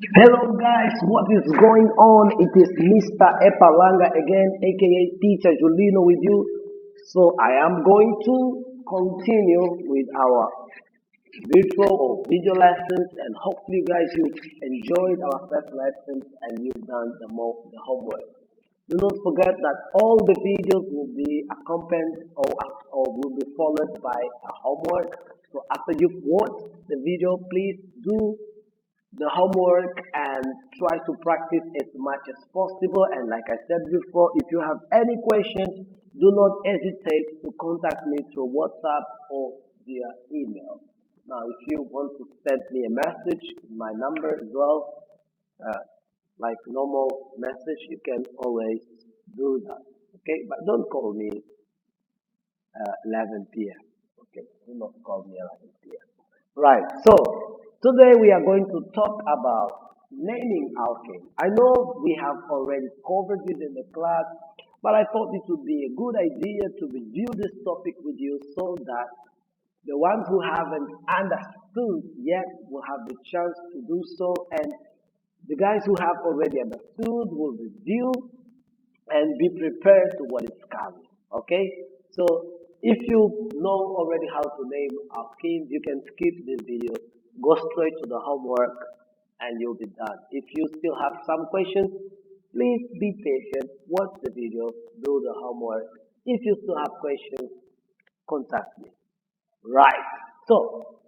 Hello guys, what is going on? It is Mr. Epalanga again, aka Teacher Julino with you. So I am going to continue with our virtual or video lessons, and hopefully you guys you enjoyed our first lessons and you've done the homework. Do not forget that all the videos will be accompanied or will be followed by a homework. So after you've watched the video, please do the homework and try to practice as much as possible. And like I said before, if you have any questions, do not hesitate to contact me through WhatsApp or via email. Now, if you want to send me a message, my number as well, uh, like normal message, you can always do that. Okay, but don't call me 11 p.m. Okay, do not call me 11 p.m. Right. So today we are going to talk about naming alkane. I know we have already covered this in the class, but I thought it would be a good idea to review this topic with you so that the ones who haven't understood yet will have the chance to do so, and the guys who have already understood will review and be prepared to what is coming. Okay? So if you know already how to name alkenes, you can skip this video, go straight to the homework, and you'll be done. If you still have some questions, please be patient, watch the video, do the homework. If you still have questions, contact me. Right. So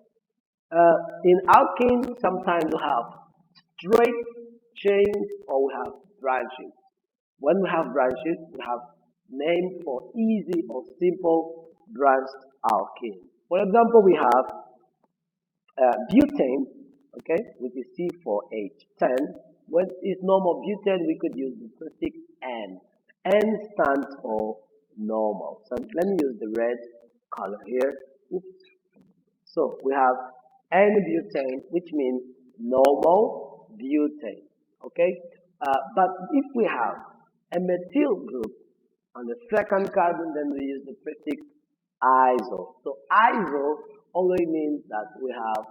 in alkane, sometimes we have straight chains or we have branches. When we have branches, we have names for easy or simple branched alkane. For example, we have butane, okay, which is C4H10. When it's normal butane, we could use the prefix N. N stands for normal. So let me use the red color here. Oops. So we have N-butane, which means normal butane. Okay, but if we have a methyl group on the second carbon, then we use the prefix iso. So iso only means that we have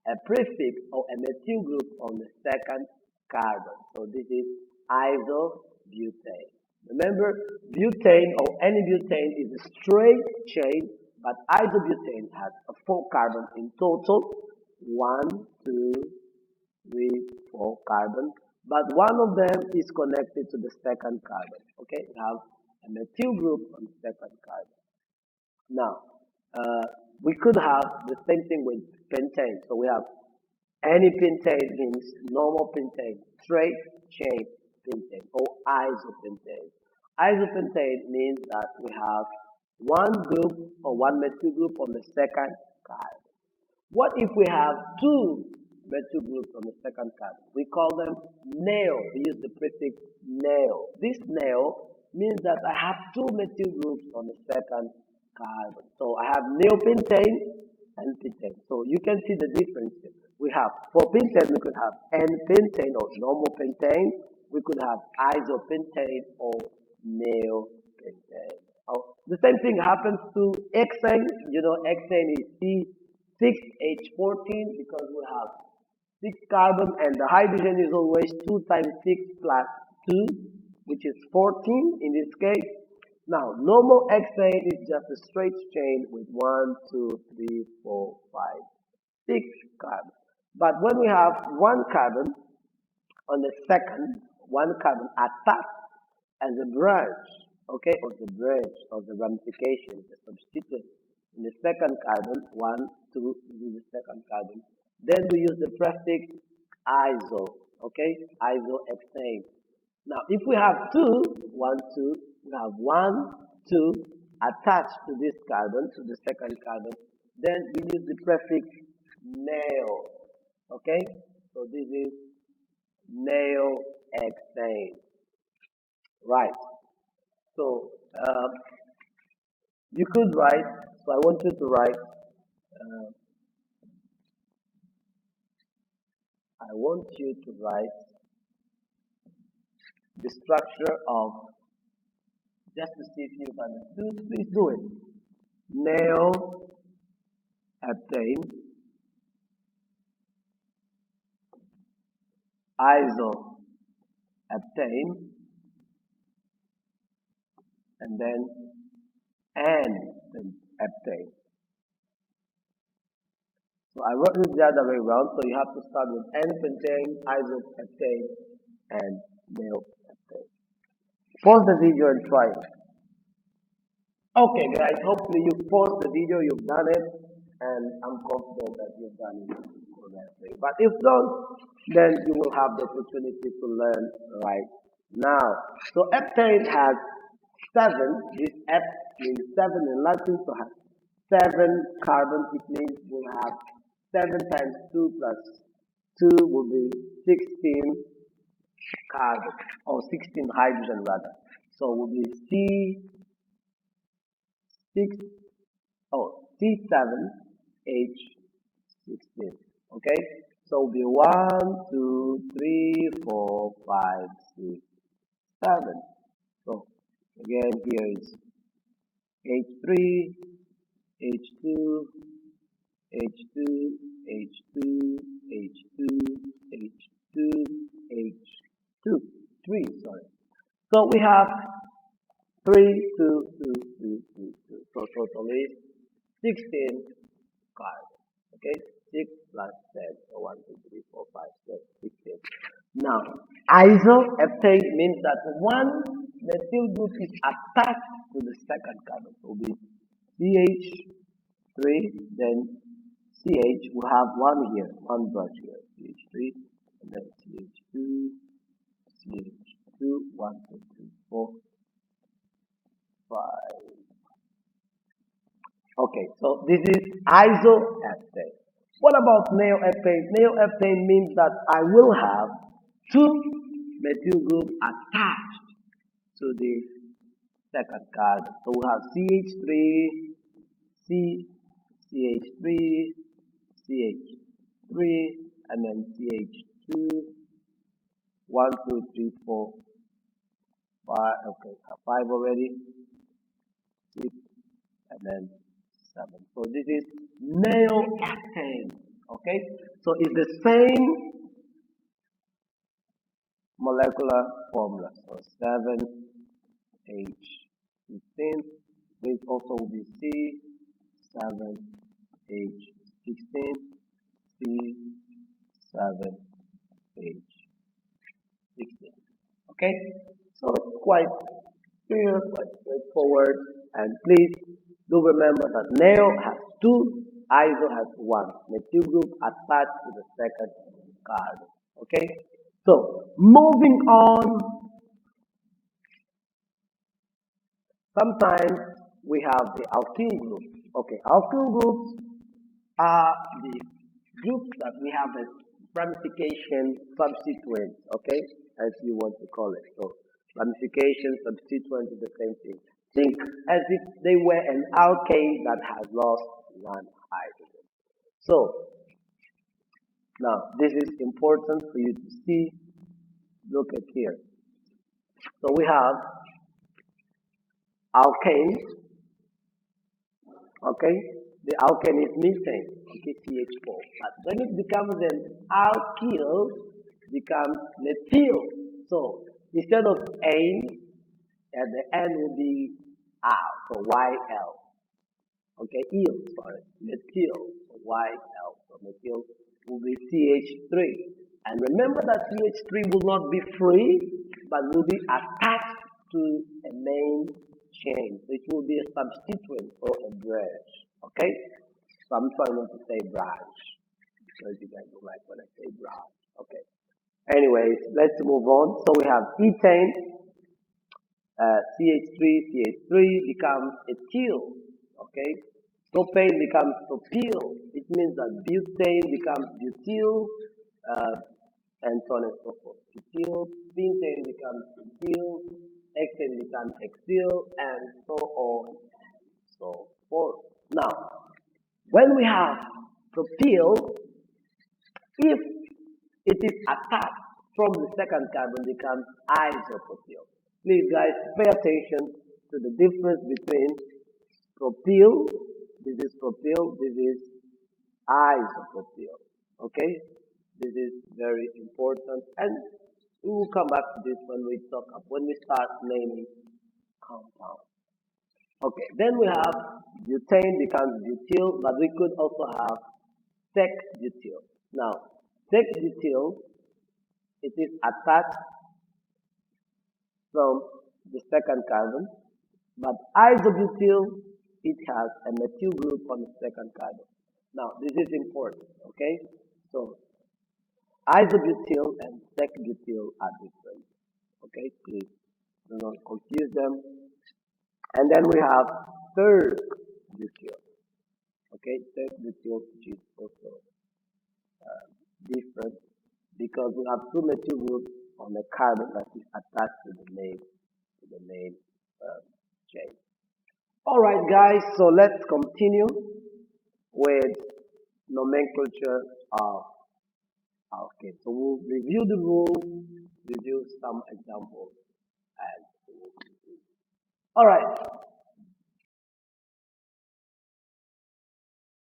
a prefix or a methyl group on the second carbon. So this is isobutane. Remember, butane or any butane is a straight chain, but isobutane has four carbons in total. One, two, three, four carbons. But one of them is connected to the second carbon. Okay, we have a methyl group on the second carbon. Now, uh, we could have the same thing with pentane. So we have any pentane means normal pentane, straight chain pentane, or isopentane. Isopentane means that we have one group or one methyl group on the second carbon. What if we have two methyl groups on the second carbon? We call them neo. We use the prefix neo. This neo means that I have two methyl groups on the second carbon. So I have neopentane and pentane. So you can see the difference. We have, for pentane, we could have N-pentane or normal pentane. We could have isopentane or neopentane. Oh, the same thing happens to hexane. You know, hexane is C6H14 because we have 6 carbon and the hydrogen is always 2 times 6 plus 2, which is 14 in this case. Now, normal hexane is just a straight chain with 1, 2, 3, 4, 5, 6 carbon. But when we have one carbon on the second, one carbon attached as a branch, okay, or the branch or the ramification, the substituent in the second carbon, 1, 2, this is the second carbon. Then we use the prefix iso, okay, isohexane. Now, if we have two, 1, 2, we have 1, 2 attached to this carbon, to the second carbon, then we use the prefix neo, okay? So this is neohexane, right? So you could write, so I want you to write, I want you to write the structure of, just to see if you've understood, please do it. Neohexane isoheptane, and then N-heptane. So I wrote this the other way around, so you have to start with N-pentane, isoheptane, and male-heptane. Pause the video and try it. Okay guys, hopefully you paused the video, you've done it, and I'm confident that you've done it correctly. But if not, then you will have the opportunity to learn right now. So heptane has 7, this F means 7 in Latin, so has 7 carbons. It means we'll have 7 times 2 plus 2 will be 16 carbon, or 16 hydrogen rather. So will be C7H16. Okay, so will be 1, 2, 3, 4, 5, 6, 7. So again, here is H3, H2, H2, H2, H2, H2, H2, 3, sorry. So we have 3, 2, 2, 2, 2, 2. So total is 16 carbon. Okay, 6 plus 10. So 1, 2, 3, 4, 5, 6, 16. Now, isoheptane means that one methyl group is attached to the second carbon. So it will be CH3, then CH, we have one here, one branch here, CH3, and then CH2, CH2, 1, 2, 3, 4, 5. Okay, so this is isoheptane. What about neoheptane? Neoheptane means that I will have 2 methyl groups attached to the second carbon. So we have CH3, CH3, CH3, and then CH2, 1, 2, 3, 4, 5, okay, 5 already, 6, and then 7. So this is neoheptane, okay? So it's the same molecular formula. So 7H15, this also will be C7H16, C7H16. Okay? So it's quite clear, quite straightforward, and please do remember that neo has 2, iso has 1. Methyl group attached to the second carbon. Okay? So, moving on, sometimes we have the alkyl groups. Okay, alkyl groups are the groups that we have a ramification subsequent, okay, as you want to call it. So, ramification subsequent is the same thing. Think as if they were an alkane that has lost 1 hydrogen. So, now this is important for you to see. Look at here. So we have alkanes. Okay, the alkane is methane. Okay, CH4. But when it becomes an alkyl, it becomes methyl. So instead of A, at the end will be R. So YL. Okay, eel, sorry, methyl. So YL. So methyl will be CH3. And remember that CH3 will not be free, but will be attached to a main chain. So it will be a substituent or a branch. Okay? So I'm trying not to say branch, because you guys don't like when I say branch. Okay. Anyways, let's move on. So we have ethane, CH3 becomes ethyl. Okay? Propane becomes propyl. It means that butane becomes butyl, and so on and so forth. Ethyl, pentane becomes ethyl, hexane becomes hexyl, and so on and so forth. Now, when we have propyl, if it is attached from the second carbon, becomes isopropyl. Please, guys, pay attention to the difference between propyl. This is propyl. This is isopropyl. Okay. This is very important, and we will come back to this when we start naming compounds. Okay, then we have butane becomes butyl, but we could also have sec butyl. Now, sec butyl, it is attached from the second carbon, but isobutyl, it has a methyl group on the second carbon. Now, this is important, okay? So, isobutyl and sec butyl are different, okay? Please do not confuse them. And then we have third butyl, okay? Third butyl, which is also different because we have two methyl groups on the carbon that is attached to the main chain. All right, guys. So let's continue with nomenclature of alkane. So we'll review the rules, review some examples, and all right.